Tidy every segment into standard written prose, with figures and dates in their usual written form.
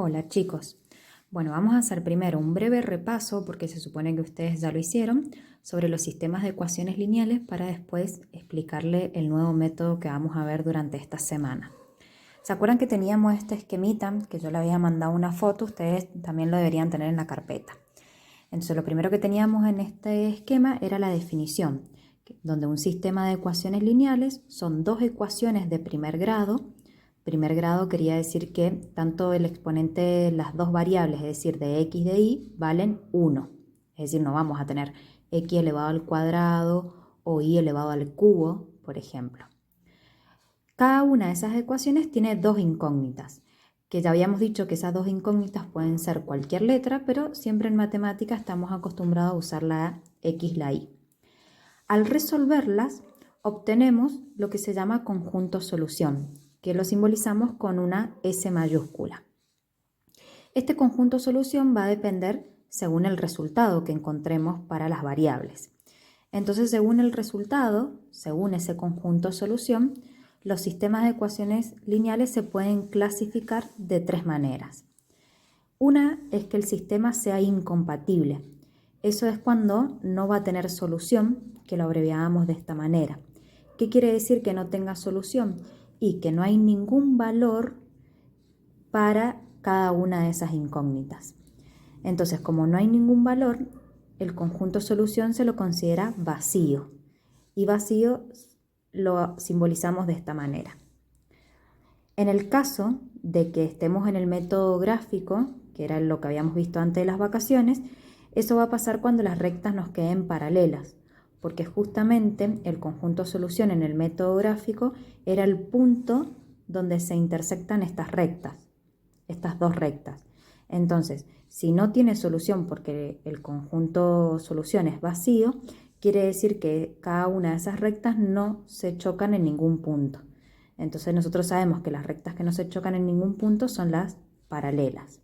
Hola chicos. Bueno, vamos a hacer primero un breve repaso, porque se supone que ustedes ya lo hicieron, sobre los sistemas de ecuaciones lineales para después explicarle el nuevo método que vamos a ver durante esta semana. ¿Se acuerdan que teníamos este esquemita que yo le había mandado una foto? Ustedes también lo deberían tener en la carpeta. Entonces lo primero que teníamos en este esquema era la definición, donde un sistema de ecuaciones lineales son dos ecuaciones de primer grado. Primer grado quería decir que tanto el exponente de las dos variables, es decir, de x y de y, valen 1. Es decir, no vamos a tener x elevado al cuadrado o y elevado al cubo, por ejemplo. Cada una de esas ecuaciones tiene dos incógnitas, que ya habíamos dicho que esas dos incógnitas pueden ser cualquier letra, pero siempre en matemática estamos acostumbrados a usar la x, la y. Al resolverlas, obtenemos lo que se llama conjunto solución, que lo simbolizamos con una S mayúscula. Este conjunto solución va a depender según el resultado que encontremos para las variables. Entonces, según el resultado, según ese conjunto solución, los sistemas de ecuaciones lineales se pueden clasificar de tres maneras. Una es que el sistema sea incompatible. Eso es cuando no va a tener solución, que lo abreviamos de esta manera. ¿Qué quiere decir que no tenga solución? Y que no hay ningún valor para cada una de esas incógnitas. Entonces, como no hay ningún valor, el conjunto solución se lo considera vacío. Y vacío lo simbolizamos de esta manera. En el caso de que estemos en el método gráfico, que era lo que habíamos visto antes de las vacaciones, eso va a pasar cuando las rectas nos queden paralelas, porque justamente el conjunto solución en el método gráfico era el punto donde se intersectan estas rectas, estas dos rectas. Entonces, si no tiene solución porque el conjunto solución es vacío, quiere decir que cada una de esas rectas no se chocan en ningún punto. Entonces nosotros sabemos que las rectas que no se chocan en ningún punto son las paralelas.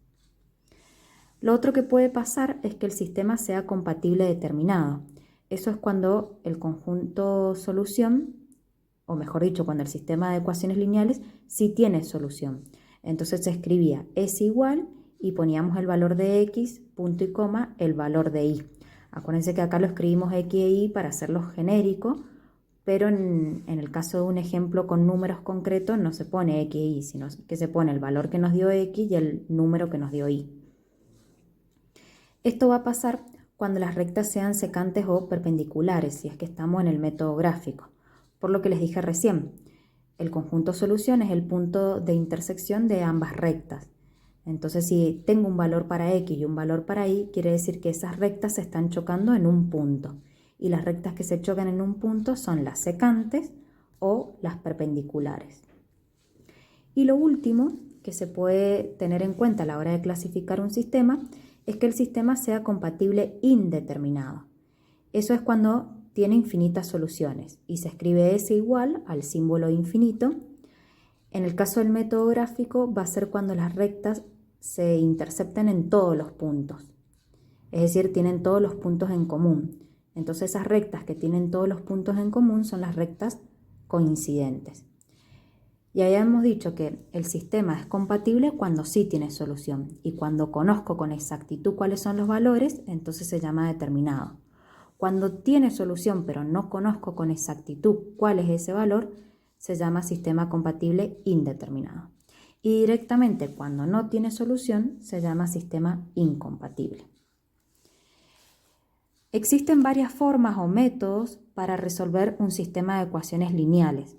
Lo otro que puede pasar es que el sistema sea compatible determinado. Eso es cuando el conjunto solución, o mejor dicho, cuando el sistema de ecuaciones lineales sí tiene solución. Entonces se escribía es igual y poníamos el valor de x, punto y coma, el valor de y. Acuérdense que acá lo escribimos x e y para hacerlo genérico, pero en el caso de un ejemplo con números concretos no se pone x e y, sino que se pone el valor que nos dio x y el número que nos dio y. Esto va a pasar cuando las rectas sean secantes o perpendiculares, si es que estamos en el método gráfico. Por lo que les dije recién, el conjunto solución es el punto de intersección de ambas rectas. Entonces, si tengo un valor para x y un valor para y, quiere decir que esas rectas se están chocando en un punto. Y las rectas que se chocan en un punto son las secantes o las perpendiculares. Y lo último que se puede tener en cuenta a la hora de clasificar un sistema es que el sistema sea compatible indeterminado. Eso es cuando tiene infinitas soluciones y se escribe S igual al símbolo infinito. En el caso del método gráfico va a ser cuando las rectas se interceptan en todos los puntos, es decir, tienen todos los puntos en común. Entonces esas rectas que tienen todos los puntos en común son las rectas coincidentes. Y habíamos dicho que el sistema es compatible cuando sí tiene solución y cuando conozco con exactitud cuáles son los valores, entonces se llama determinado. Cuando tiene solución pero no conozco con exactitud cuál es ese valor, se llama sistema compatible indeterminado. Y directamente cuando no tiene solución se llama sistema incompatible. Existen varias formas o métodos para resolver un sistema de ecuaciones lineales.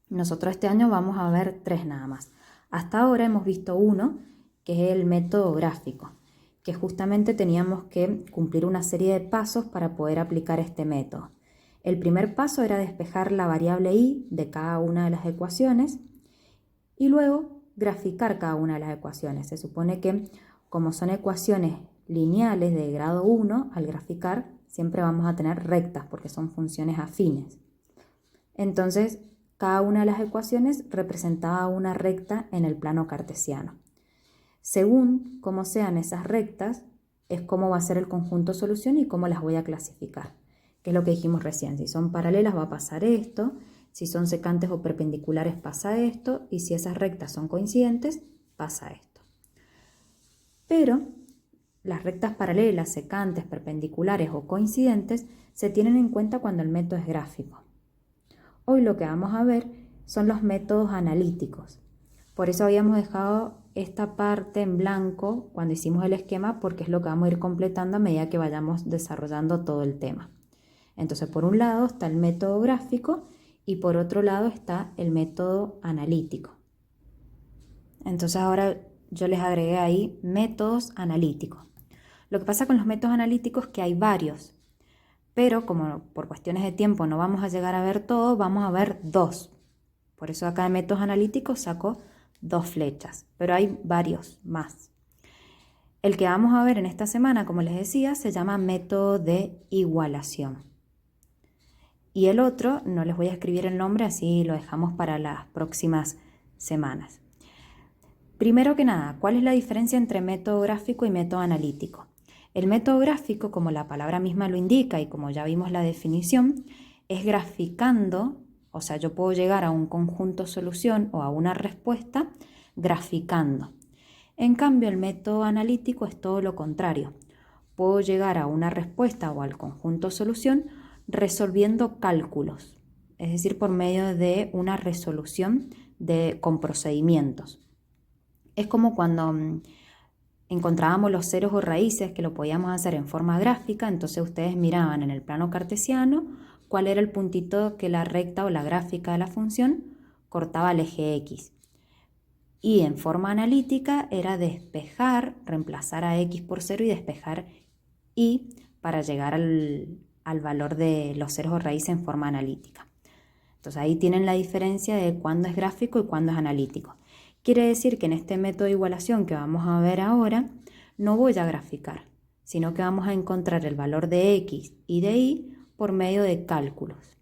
Nosotros este año vamos a ver tres nada más. Hasta ahora hemos visto uno, que es el método gráfico, que justamente teníamos que cumplir una serie de pasos para poder aplicar este método. El primer paso era despejar la variable y de cada una de las ecuaciones y luego graficar cada una de las ecuaciones. Se supone que como son ecuaciones lineales de grado 1, al graficar siempre vamos a tener rectas porque son funciones afines. Entonces, cada una de las ecuaciones representaba una recta en el plano cartesiano. Según cómo sean esas rectas, es cómo va a ser el conjunto solución y cómo las voy a clasificar, que es lo que dijimos recién. Si son paralelas va a pasar esto, si son secantes o perpendiculares pasa esto, y si esas rectas son coincidentes, pasa esto. Pero las rectas paralelas, secantes, perpendiculares o coincidentes se tienen en cuenta cuando el método es gráfico. Hoy lo que vamos a ver son los métodos analíticos. Por eso habíamos dejado esta parte en blanco cuando hicimos el esquema, porque es lo que vamos a ir completando a medida que vayamos desarrollando todo el tema. Entonces, por un lado está el método gráfico y por otro lado está el método analítico. Entonces ahora yo les agregué ahí métodos analíticos. Lo que pasa con los métodos analíticos es que hay varios, pero como por cuestiones de tiempo no vamos a llegar a ver todo, vamos a ver 2. Por eso acá en métodos analíticos saco 2 flechas, pero hay varios más. El que vamos a ver en esta semana, como les decía, se llama método de igualación. Y el otro, no les voy a escribir el nombre, así lo dejamos para las próximas semanas. Primero que nada, ¿cuál es la diferencia entre método gráfico y método analítico? El método gráfico, como la palabra misma lo indica y como ya vimos la definición, es graficando, o sea, yo puedo llegar a un conjunto solución o a una respuesta graficando. En cambio, el método analítico es todo lo contrario. Puedo llegar a una respuesta o al conjunto solución resolviendo cálculos, es decir, por medio de una resolución con procedimientos. Es como cuando encontrábamos los ceros o raíces, que lo podíamos hacer en forma gráfica, entonces ustedes miraban en el plano cartesiano cuál era el puntito que la recta o la gráfica de la función cortaba al eje X. Y en forma analítica era despejar, reemplazar a X por 0 y despejar Y para llegar al valor de los ceros o raíces en forma analítica. Entonces ahí tienen la diferencia de cuándo es gráfico y cuándo es analítico. Quiere decir que en este método de igualación que vamos a ver ahora, no voy a graficar, sino que vamos a encontrar el valor de X y de Y por medio de cálculos.